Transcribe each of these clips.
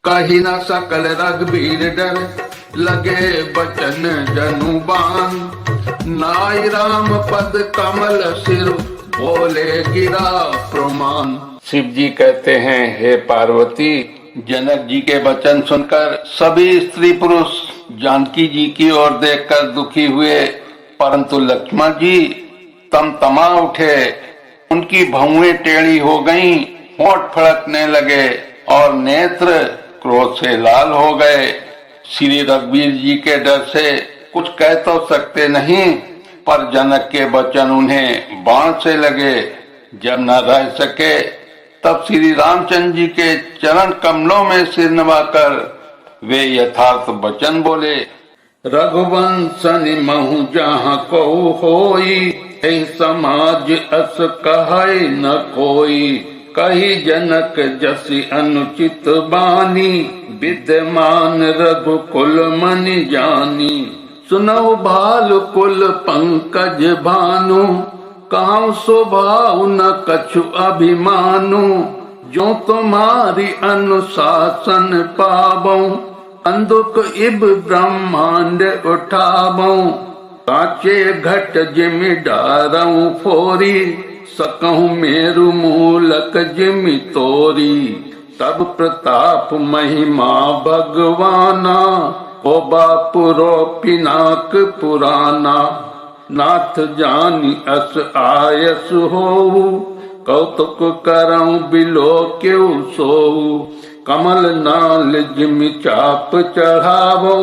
कही न सकल रघुबीर डर, लगे बचन जनु बान। नाई राम पद कमल सिर, बोले गिरा प्रमाण। शिव जी कहते हैं, हे पार्वती, जनक जी के वचन सुनकर सभी स्त्री पुरुष जानकी जी की ओर देखकर दुखी हुए, परंतु लक्ष्मण जी तमा उठे। उनकी भौहें टेढ़ी हो गईं, होंठ फड़कने लगे और नेत्र क्रोध से लाल हो गए। श्री रघुवीर जी के डर से कुछ कह तो सकते नहीं, पर जनक के वचन उन्हें बाण से लगे। जब न रह सके तब श्री रामचंद्र जी के चरण कमलों में सिर नवाकर वे यथार्थ वचन बोले। रघुवंश महु जहाँ को होई, समाज अस कहे न कोई। कही जनक जसि अनुचित बानी, विद्यमान रघुकुल मनि जानी। सुनौ भालु कुल पंकज भानु, कहूँ स्वभाव न कछु अभिमानु। जो तुम्हारी अनुशासन पावो, अंधुक इब ब्रह्मांड उठावो। काचे घट जिमि डारऊ फोरी, सकहु मेरु मूलक जिमि तोरी। तब प्रताप महिमा भगवाना, ओ बापुरो पिनाक पुराना। नाथ जानी अस आयस होऊ, कौतुक करऊं बिलो क्यों सोऊ। कमल नाल जिमि चाप चढ़ावो,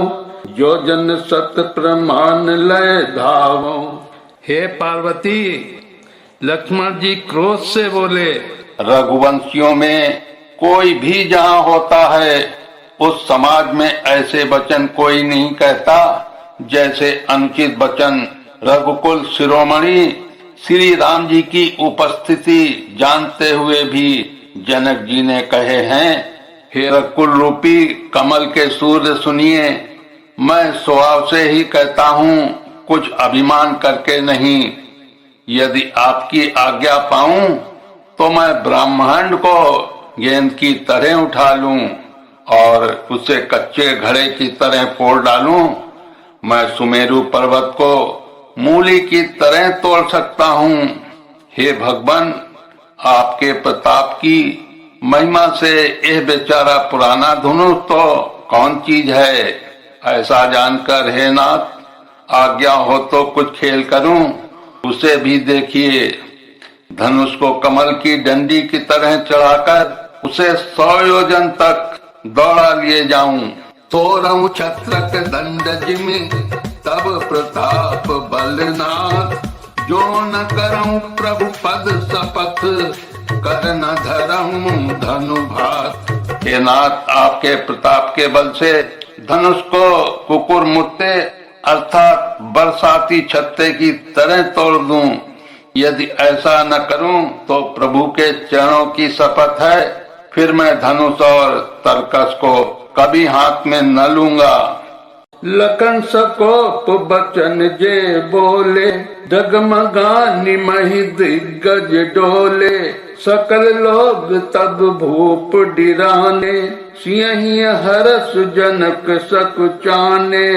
जो जन सत प्रमाण लय धावो। हे पार्वती, लक्ष्मण जी क्रोध से बोले, रघुवंशियों में कोई भी जहाँ होता है, उस समाज में ऐसे वचन कोई नहीं कहता जैसे अनुचित वचन रघुकुल शिरोमणि श्री राम जी की उपस्थिति जानते हुए भी जनक जी ने कहे हैं। हे रघुकुल रूपी कमल के सूर्य सुनिए, मैं स्वभाव से ही कहता हूँ, कुछ अभिमान करके नहीं। यदि आपकी आज्ञा पाऊं तो मैं ब्रह्मांड को गेंद की तरह उठा लूं और उसे कच्चे घड़े की तरह फोड़ डालूं। मैं सुमेरु पर्वत को मूली की तरह तोड़ सकता हूँ। हे भगवान, आपके प्रताप की महिमा से यह बेचारा पुराना धनुष तो कौन चीज है। ऐसा जानकर हे नाथ, आज्ञा हो तो कुछ खेल करूं। उसे भी देखिए, धनुष को कमल की डंडी की तरह चढ़ाकर उसे 100 योजन तक दौड़ा लिए जाऊं। तोरऊं छत्रक दंड जिमि, तब प्रताप बलनाथ। जो न करऊं प्रभु पद शपथ, कर न धरऊं धनु भात। हे नाथ, आपके प्रताप के बल से धनुष को कुकुर मुत्ते अर्थात बरसाती छत्ते की तरह तोड़ दूं। यदि ऐसा न करूं तो प्रभु के चरणों की शपथ है, फिर मैं धनुष और तरकस को कभी हाथ में न लूंगा। लखन सकोप बचन जे बोले, डगमगानी मही दिग्गज डोले। सकल लोग तब भूप डिराने, सिंह हरस जनक सकुचाने।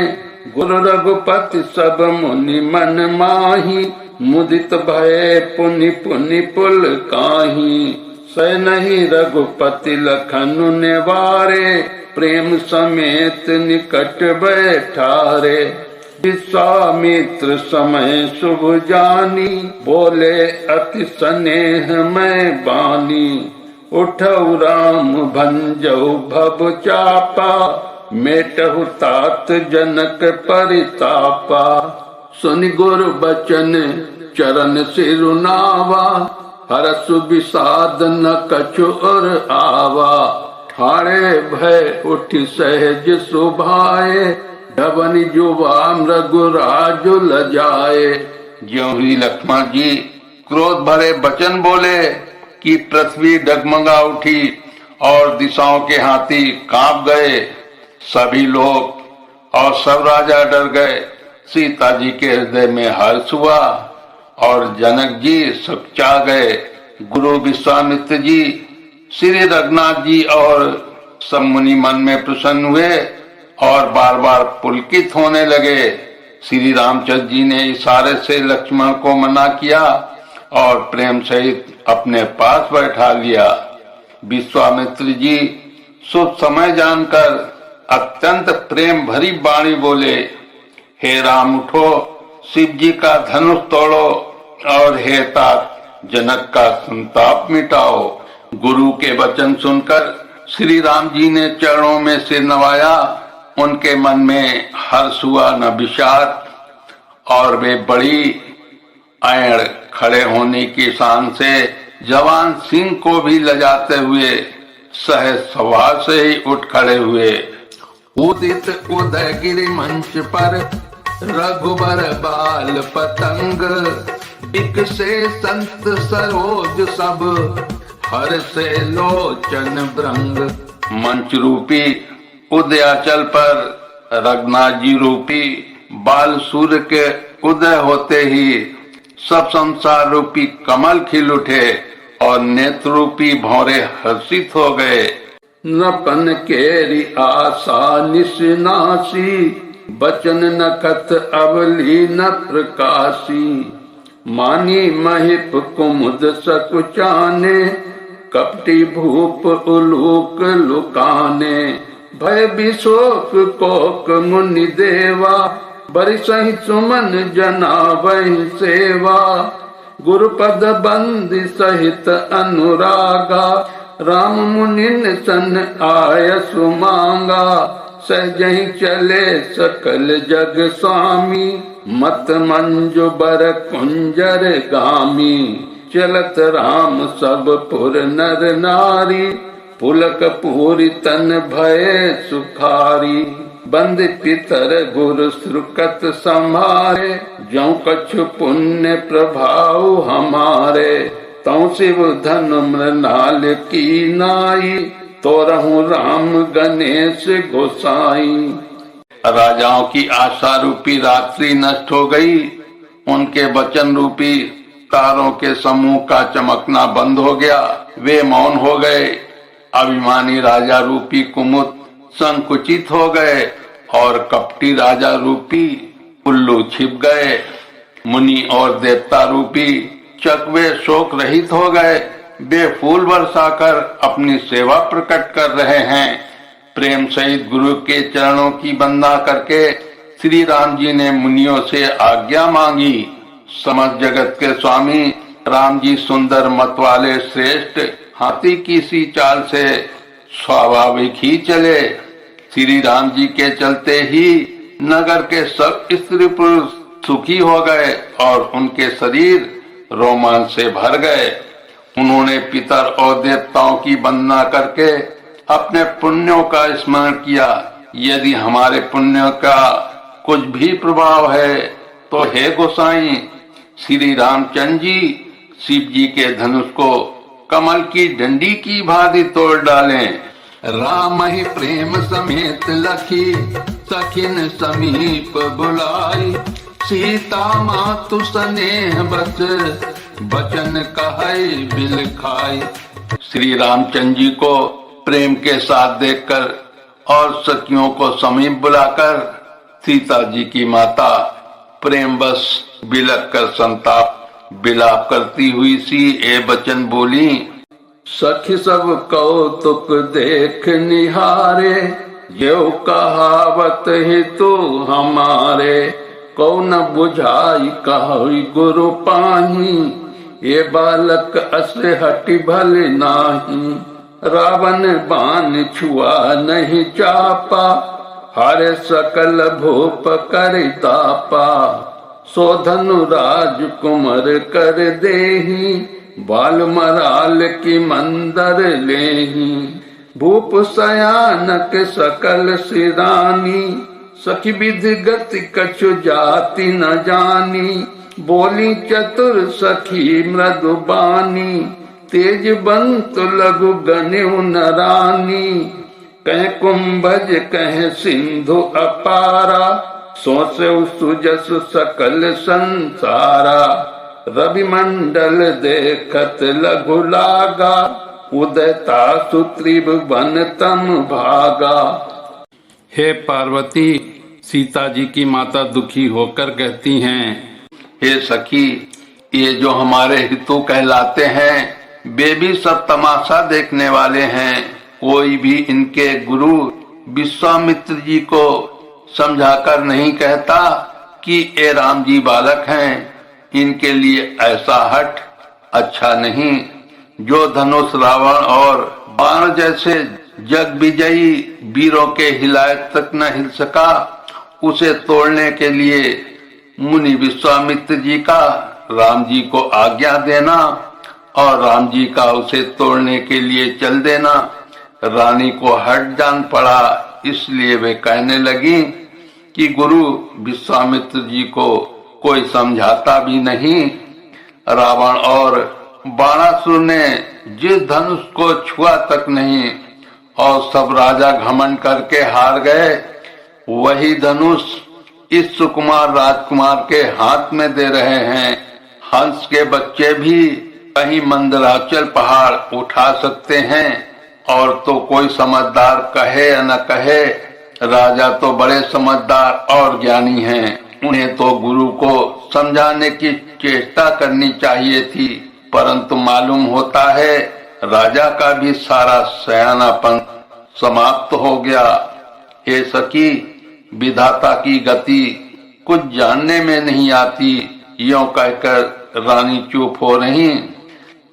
गुरु रघुपति सब मुनि मन माही, मुदित भय पुनि पुनि पुल काही। सह नहीं रघुपति लखनु निवारे, प्रेम समेत निकट बैठारे। विश्वामित्र समय शुभ जानी, बोले अति स्नेह मैं बानी। उठऊ राम भंजऊ भव चापा, मेटहु तात जनक परितापा। सुनि गुरु बचन चरण सिरुनावा, हरसु विषाद न कछु और आवा। ठाणे भय उठि सहज सुभाए, ढवन जुबाम रघुराज लजाए। ज्यों ही लक्ष्मण जी क्रोध भरे वचन बोले कि पृथ्वी डगमगा उठी और दिशाओं के हाथी कांप गए। सभी लोग और सब राजा डर गए। सीता जी के हृदय में हर्ष हुआ और जनक जी सकुचा गए। गुरु विश्वामित्र जी, श्री रघुनाथ जी और सब मुनि मन में प्रसन्न हुए और बार बार पुलकित होने लगे। श्री रामचंद्र जी ने इशारे से लक्ष्मण को मना किया और प्रेम सहित अपने पास बैठा लिया। विश्वामित्र जी शुभ समय जानकर अत्यंत प्रेम भरी वाणी बोले, हे राम उठो, शिव जी का धनुष तोड़ो और हे तात जनक का संताप मिटाओ। गुरु के वचन सुनकर श्री राम जी ने चरणों में सिर नवाया। उनके मन में हर्ष हुआ न विषाद, और वे बड़ी अयण खड़े होने की शान से जवान सिंह को भी लजाते हुए सहज स्वभाव से ही उठ खड़े हुए। उदित उदयगिरि मंच पर रघुबर बाल पतंग, बिकसे संत सरोज सब हर से लोचन भृंग। मंच रूपी उदयाचल पर रघुनाथ जी रूपी बाल सूर्य के उदय होते ही सब संसार रूपी कमल खिल उठे और नेत्र रूपी भौरे हर्षित हो गए। नपन केरी आशा निशनासी, बचन नखत अवली न प्रकाशी। मानी महिप कुमुद सकुचाने, कपटी भूप उलूक लुकाने। भय विशोक कोक मुनि देवा, बरिसहि सुमन जना वही सेवा। गुरुपद बंदी सहित अनुरागा, राम मुनिन सन आय सुमांगा। सहजहि चले सकल जग स्वामी, मत मंजु बर कुंजर गामी। चलत राम सब पुर नर नारी, पुलक पूरी तन भय सुखारी। बंद पितर गुरु श्रुकत संभारे, ज्यों कछु पुण्य प्रभाव हमारे। तौ शिव धन मृणाल की नाई, तो रहूं राम गणेश गोसाई। राजाओं की आशा रूपी रात्रि नष्ट हो गई। उनके वचन रूपी तारों के समूह का चमकना बंद हो गया। वे मौन हो गए। अभिमानी राजा रूपी कुमुद संकुचित हो गए और कपटी राजा रूपी उल्लू छिप गए। मुनि और देवता रूपी चकवे शोक रहित हो गए। वे फूल बरसाकर अपनी सेवा प्रकट कर रहे हैं। प्रेम सहित गुरु के चरणों की वंदना करके श्री राम जी ने मुनियों से आज्ञा मांगी। समस्त जगत के स्वामी राम जी सुंदर मत वाले श्रेष्ठ हाथी की सी चाल से स्वाभाविक ही चले। श्री राम जी के चलते ही नगर के सब स्त्री पुरुष सुखी हो गए और उनके शरीर रोमांच से भर गए। उन्होंने पितर और देवताओं की वंदना करके अपने पुण्यों का स्मरण किया। यदि हमारे पुण्य का कुछ भी प्रभाव है तो हे गोसाई, श्री रामचंद्र जी शिव जी के धनुष को कमल की डंडी की भांति तोड़ डालें। राम ही प्रेम समेत लखी, सखिन समीप बुलाई। सीता मातु स्नेह बस, बचन कहै बिल खाई। श्री रामचंद्र जी को प्रेम के साथ देखकर और सखियों को समीप बुलाकर सीता जी की माता प्रेम बस बिलक कर संताप बिलाप करती हुई सी ए बचन बोली। सखी सब कौतुक देख निहारे, यो कहावत ही तू हमारे। कौन बुझाई कहि गुरु पाही, ये बालक अस हटि भल नाही। रावण बाण छुआ नहीं चापा, हरे सकल भूप कर तापा। सो धनु राजकुमार कर देही, बाल मराल की मंदर लेही। भूप सयानक सकल सिरानी, सखी विधि गति कछु जाति न जानी। बोली चतुर सखी मृदुबानी, तेज बंत लघु गण्यु नरानी। कह कुंभज कह सिंधु अपारा, सोचे सुजस सकल संसारा। रवि मंडल देखत लघु लागा, उदयता सुत्रिभुवन तम भागा। हे पार्वती, सीता जी की माता दुखी होकर कहती हैं, हे सखी, ये जो हमारे हितू कहलाते हैं वे भी सब तमाशा देखने वाले हैं। कोई भी इनके गुरु विश्वामित्र जी को समझाकर नहीं कहता कि ये राम जी बालक हैं। इनके लिए ऐसा हठ अच्छा नहीं। जो धनुष रावण और बाण जैसे जग विजयी वीरों के हिलाए तक न हिल सका, उसे तोड़ने के लिए मुनि विश्वामित्र जी का राम जी को आज्ञा देना और राम जी का उसे तोड़ने के लिए चल देना रानी को हट जान पड़ा। इसलिए वे कहने लगी कि गुरु विश्वामित्र जी को कोई समझाता भी नहीं। रावण और बाणासुर ने जिस धनुष को छुआ तक नहीं और सब राजा घमंड करके हार गए, वही धनुष इस सुकुमार राजकुमार के हाथ में दे रहे हैं। हंस के बच्चे भी कहीं मंदराचल पहाड़ उठा सकते हैं, और तो कोई समझदार कहे या न कहे, राजा तो बड़े समझदार और ज्ञानी हैं। उन्हें तो गुरु को समझाने की चेष्टा करनी चाहिए थी, परंतु मालूम होता है राजा का भी सारा सयानापन समाप्त हो गया। हे सखी, विधाता की गति कुछ जानने में नहीं आती, यों कहकर रानी चुप हो रही।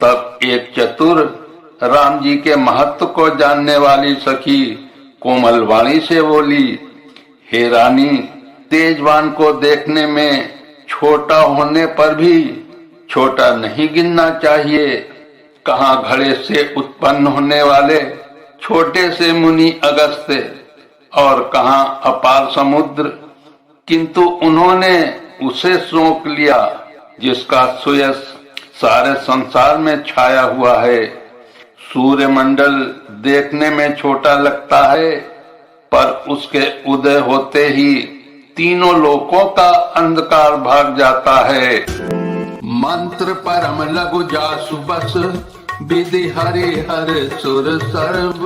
तब एक चतुर राम जी के महत्व को जानने वाली सखी कोमल वाणी से बोली, हे रानी, तेजवान को देखने में छोटा होने पर भी छोटा नहीं गिनना चाहिए। कहाँ घड़े से उत्पन्न होने वाले छोटे से मुनि अगस्त्य और कहाँ अपार समुद्र, किंतु उन्होंने उसे सोख लिया जिसका सुयश सारे संसार में छाया हुआ है। सूर्य मंडल देखने में छोटा लगता है, पर उसके उदय होते ही तीनों लोकों का अंधकार भाग जाता है। मंत्र परम लघु जासु बस, विधि हरि हर सुर सर्व।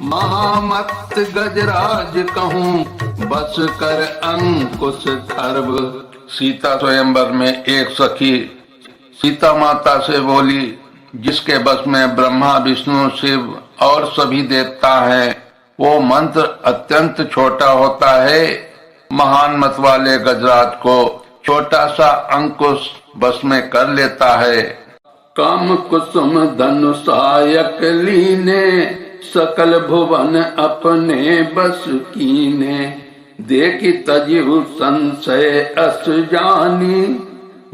महामत गजराज कहूँ, बस कर अंकुश खर्व। सीता स्वयंवर में एक सखी सीता माता से बोली, जिसके बस में ब्रह्मा विष्णु शिव और सभी देवता हैं, वो मंत्र अत्यंत छोटा होता है। महान मत वाले गजराज को छोटा सा अंकुश बस में कर लेता है। काम कुसुम धनुषायक लीने, सकल भुवन अपने बस कीने। देखी तजिहु संशय अस जानी,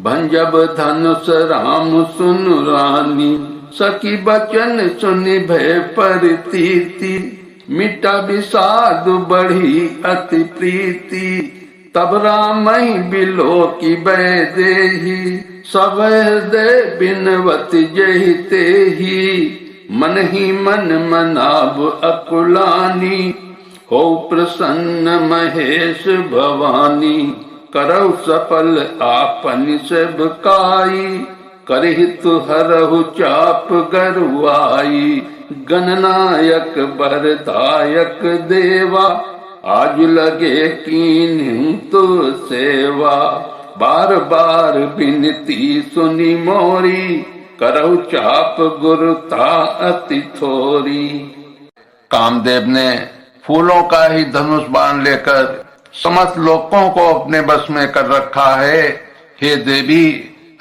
भंजब धनुष राम सुन रानी। सखी बचन सुनि भय परितीति, मिटा विषाद बढ़ी अति प्रीति। तब राम ही बिलो की बह देही, सब हृदय बिनवत जहि तेहि। मन ही मन मनाब अकुलानी, हो प्रसन्न महेश भवानी। करहु सफल आपन सब काई, करहितु हरहु चाप गरुआई। गणनायक बरदायक देवा, आज लगे कीन्हु तो सेवा। बार बार बिनती सुनी मोरी, करहु चाप गुरुता अति थोरी। कामदेव ने फूलों का ही धनुष बाण लेकर समस्त लोकों को अपने बस में कर रखा है। हे देवी,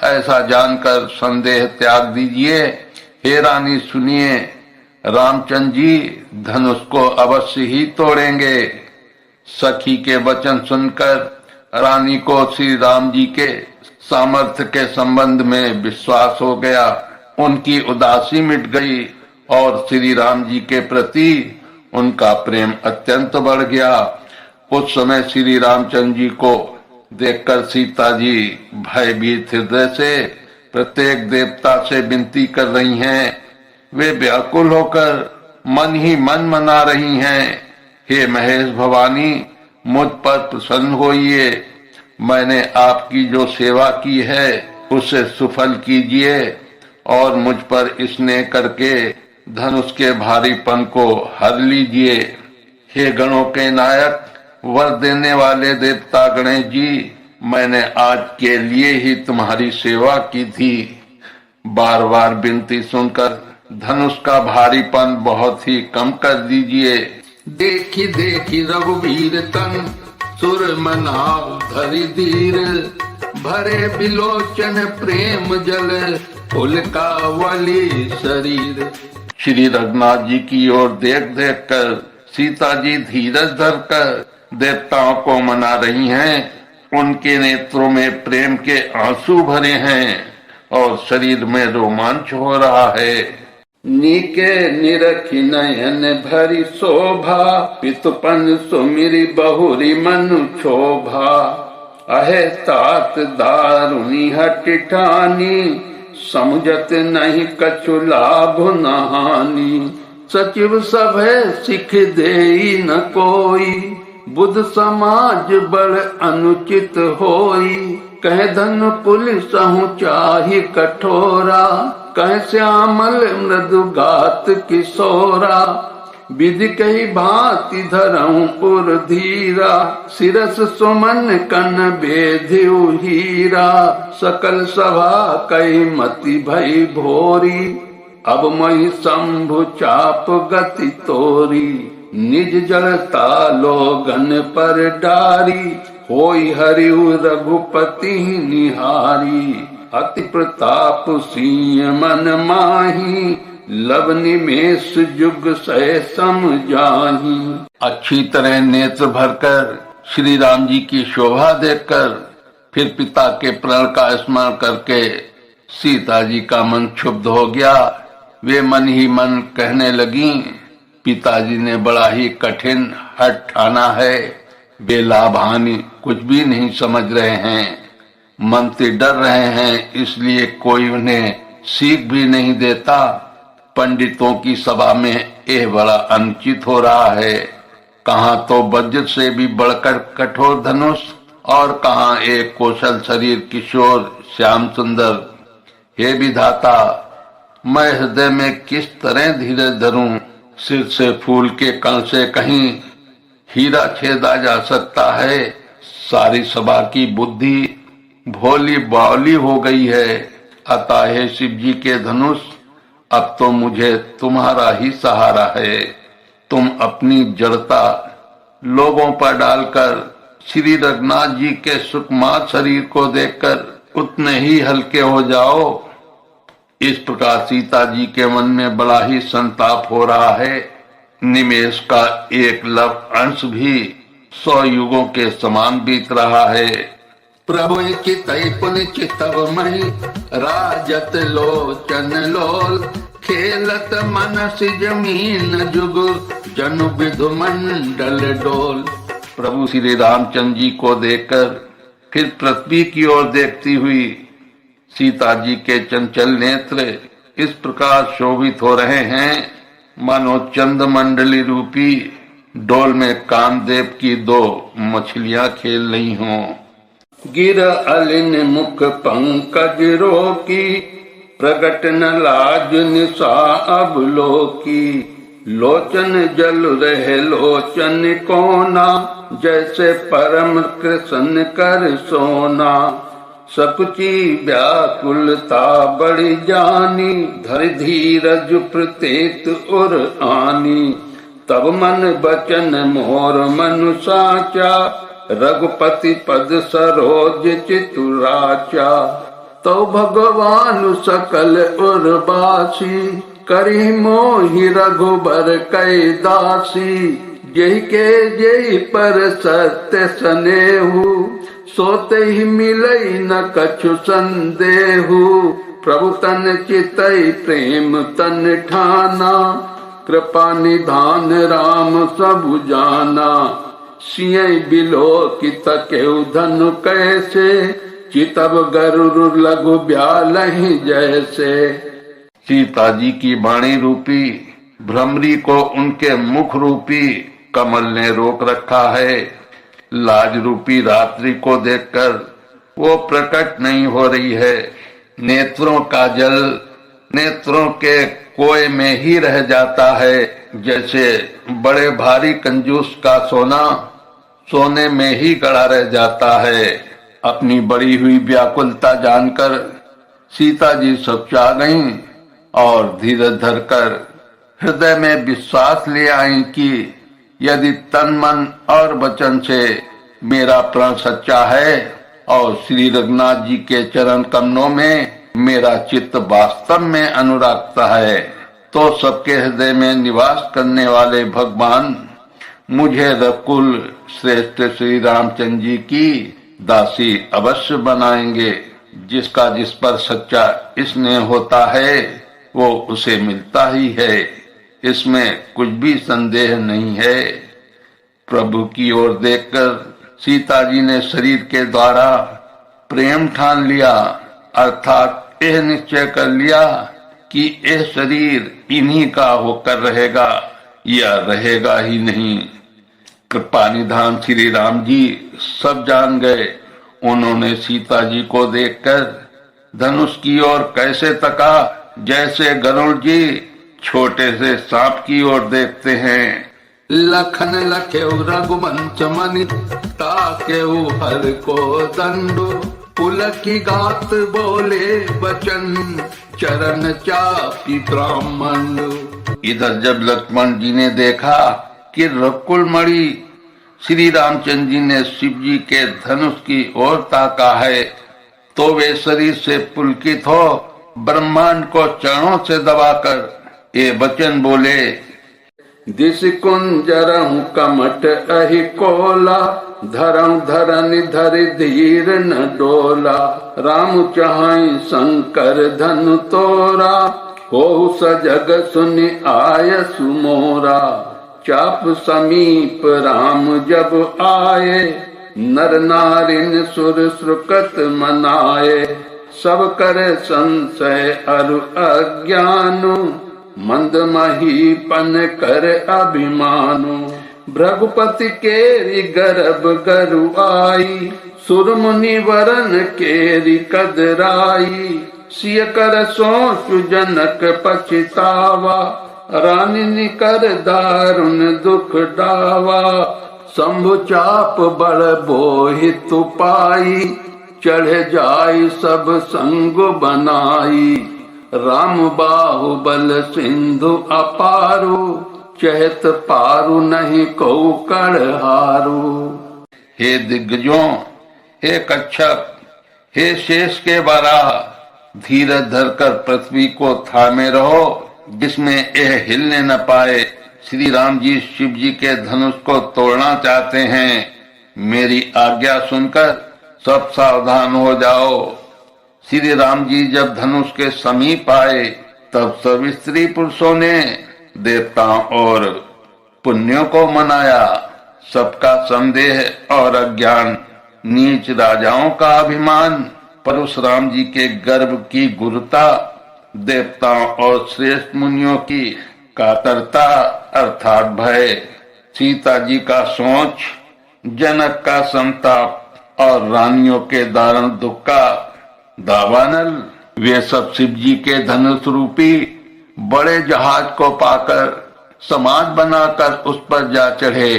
ऐसा जानकर संदेह त्याग दीजिए। हे रानी सुनिए, रामचंद्र जी धनुष को अवश्य ही तोड़ेंगे। सखी के वचन सुनकर रानी को श्री राम जी के सामर्थ्य के संबंध में विश्वास हो गया। उनकी उदासी मिट गई और श्री राम जी के प्रति उनका प्रेम अत्यंत बढ़ गया। उस समय श्री रामचंद्र जी को देखकर सीता जी भयभीत हृदय से प्रत्येक देवता से विनती कर रही हैं। वे व्याकुल होकर मन ही मन मना रही हैं, हे महेश भवानी, मुझ पर प्रसन्न होइए। मैंने आपकी जो सेवा की है उसे सुफल कीजिए और मुझ पर स्नेह करके धनुष के भारीपन को हर लीजिए। हे गणों के नायक, वर देने वाले देवता गणेश जी, मैंने आज के लिए ही तुम्हारी सेवा की थी। बार बार विनती सुनकर धनुष का भारीपन बहुत ही कम कर दीजिए। देखी देखी रघुवीर तन, सुर मनाव धरि धीर, भरे बिलोचन प्रेम जल, उल्कावली शरीर। श्री रघुनाथ जी की ओर देख देख कर सीता जी धीरज धरकर देवताओं को मना रही हैं। उनके नेत्रों में प्रेम के आंसू भरे हैं और शरीर में रोमांच हो रहा है। नीके निरखी नयन भरी शोभा, पितुपन सुमिरी बहुरी मनु क्षोभा। अहे तात दारुणी हट ठानी, समुझत नहीं कछु लाभ न हानि। सचिव सभे सिख देई न कोई, बुध समाज बड़ अनुचित होई। कह धन पुलिस हूँ चाही कठोरा, कह श्यामल मृदु गात किशोरा। विधि कही भांति धरऊं पुर धीरा, सिरस सुमन कन बेधिउ हीरा। सकल सभा कई मति भई भोरी, अब मई शंभु चाप गति तोरी। निज जड़ता लोगन पर डारी, होई हरिउ रघुपति निहारी। अति प्रताप सिंह मन माही, लब निमेष जुग सह सम जाही। अच्छी तरह नेत्र भरकर श्री राम जी की शोभा देखकर फिर पिता के प्रण का स्मरण करके सीता जी का मन क्षुब्ध हो गया। वे मन ही मन कहने लगी, पिताजी ने बड़ा ही कठिन हठ ठाना है। वे लाभ हानि कुछ भी नहीं समझ रहे हैं, मन से डर रहे हैं, इसलिए कोई उन्हें सीख भी नहीं देता। पंडितों की सभा में यह बड़ा अनुचित हो रहा है। कहाँ तो वज्र से भी बढ़कर कठोर धनुष और कहाँ एक कौशल शरीर किशोर श्याम सुंदर। हे विधाता, मैं हृदय में किस तरह धीरज धरूं। सिर से फूल के कण से कहीं हीरा छेदा जा सकता है। सारी सभा की बुद्धि भोली बावली हो गई है। अतः हे शिव जी के धनुष, अब तो मुझे तुम्हारा ही सहारा है। तुम अपनी जड़ता लोगों पर डालकर श्री रघुनाथ जी के सुकुमार शरीर को देखकर उतने ही हल्के हो जाओ। इस प्रकार सीता जी के मन में बड़ा ही संताप हो रहा है। निमेष का एक लव अंश भी 100 युगों के समान बीत रहा है। प्रभु चितई पुन चितव मही, राजत लोचन लोल। खेलत मनस जमीन जुग, जनु विधु मंडल डोल। प्रभु श्री रामचंद्र जी को देखकर फिर पृथ्वी की ओर देखती हुई सीता जी के चंचल नेत्र इस प्रकार शोभित हो रहे हैं मानो चंद मंडली रूपी डोल में कामदेव की 2 मछलियां खेल रही हों। गिर अलिन मुख पंकज रोकी, प्रगट न लाज निशा अब लोकी। लोचन जल रहे लोचन कोना, जैसे परम कृष्ण कर सोना। सकुची व्याकुलता बड़ी जानी, धर धीरज प्रत्येत उर आनी। तब मन बचन मोर मनु साचा, रघुपति पद सरोज चितुराचा। तो भगवान सकल उर्वासी, करी मोहि रघुबर कै दासी। यही के जय पर सत्य सनेहु, सोते ही मिलई न कछु संदेहु। प्रभु तन चितई प्रेम तन ठाना, कृपा निधान राम सब जाना। सियई बिलो की तकेउ धनु कैसे, चितब गरुड़ लघु ब्यालहि जैसे। सीता जी की वाणी रूपी भ्रमरी को उनके मुख रूपी कमल ने रोक रखा है। लाज रूपी रात्रि को देखकर वो प्रकट नहीं हो रही है। नेत्रों का जल नेत्रों के कोए में ही रह जाता है। जैसे बड़े भारी कंजूस का सोना सोने में ही गड़ा रह जाता है। अपनी बड़ी हुई व्याकुलता जानकर सीता जी सकुचा गईं और धीरज धरकर हृदय में विश्वास ले आई कि यदि तन मन और वचन से मेरा प्रण सच्चा है और श्री रघुनाथ जी के चरण कमलों में मेरा चित्त वास्तव में अनुरक्त है, तो सबके हृदय में निवास करने वाले भगवान मुझे रघुकुल श्रेष्ठ श्री रामचंद्र जी की दासी अवश्य बनाएंगे। जिसका जिस पर सच्चा स्नेह होता है वो उसे मिलता ही है, इसमें कुछ भी संदेह नहीं है। प्रभु की ओर देखकर सीता जी ने शरीर के द्वारा प्रेम ठान लिया, अर्थात यह निश्चय कर लिया कि यह शरीर इन्हीं का होकर रहेगा या रहेगा ही नहीं। कृपानिधान श्री राम जी सब जान गए। उन्होंने सीता जी को देखकर धनुष की ओर कैसे तका, जैसे गरुड़ जी छोटे से सांप की ओर देखते हैं। लखन लखेउ रघुवंश मनि ताकेउ हर को दंडो, पुलकी गात बोले बचन चरण चापी ब्राह्मण। इधर जब लक्ष्मण जी ने देखा कि रघुकुल मणि श्री रामचंद्र जी ने शिव जी के धनुष की ओर ताका है, तो वे शरीर से पुलकित हो ब्रह्मांड को चरणों से दबाकर ये वचन बोले। दिस कुंजरहु कमट अहि कोला, धरहु धरनि धरि धीर न डोला। राम चाहि शंकर धनु तोरा, होहु सजग सुनि आय सुमोरा। चाप समीप राम जब आए, नर नारिन सुर सुकृत मनाए। सब करे संशय अरु अज्ञानु, मंद महीपन कर अभिमानु। भृगुपति केरी गर्भ गरु आई, सुर मुनि वरन केरी कदराई। सिय कर सोचु जनक पछतावा, रानी निकर दारुण दुख डावा। शंभु चाप बड़ बोहित पाई, चढ़े जाई सब संग बनाई। राम बाहुबल सिंधु अपारू, चहत पारू नहीं को कड़हारू। हे दिग्गजों, हे कच्छप, हे शेष के बारह, धीरज धरकर पृथ्वी को थामे रहो, जिसमें यह हिलने न पाए। श्री राम जी शिव जी के धनुष को तोड़ना चाहते हैं। मेरी आज्ञा सुनकर सब सावधान हो जाओ। श्री राम जी जब धनुष के समीप आए, तब सब स्त्री पुरुषों ने देवताओं और पुण्यों को मनाया। सबका संदेह और अज्ञान, नीच राजाओं का अभिमान, परशुराम जी के गर्भ की गुरुता, देवताओं और श्रेष्ठ मुनियों की कातरता अर्थात भय, सीता जी का सोच, जनक का संताप और रानियों के दारुण दुख का दावानल, वे सब शिव जी के धनुष रूपी बड़े जहाज को पाकर समाज बनाकर उस पर जा चढ़े।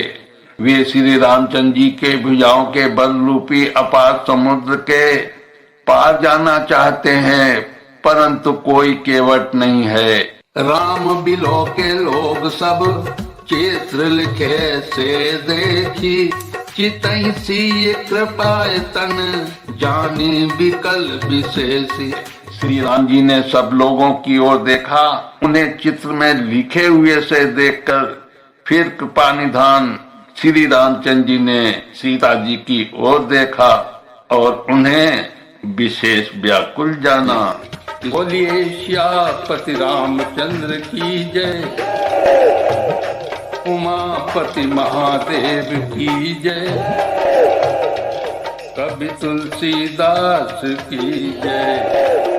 वे श्री रामचंद्र जी के भुजाओं के बल रूपी अपार समुद्र के पार जाना चाहते हैं, परंतु कोई केवट नहीं है। राम बिलो के लोग सब चित्र लिखे से देखी, चितई सी कृपाए तन जानी विकल विशेषी। श्री राम जी ने सब लोगों की ओर देखा, उन्हें चित्र में लिखे हुए से देखकर फिर कृपा निधान श्री रामचंद्र जी ने सीता जी की ओर देखा और उन्हें विशेष व्याकुल जाना। बोलिए श्यापति रामचंद्र की जय, उमापति महादेव की जय, कवि तुलसीदास की जय।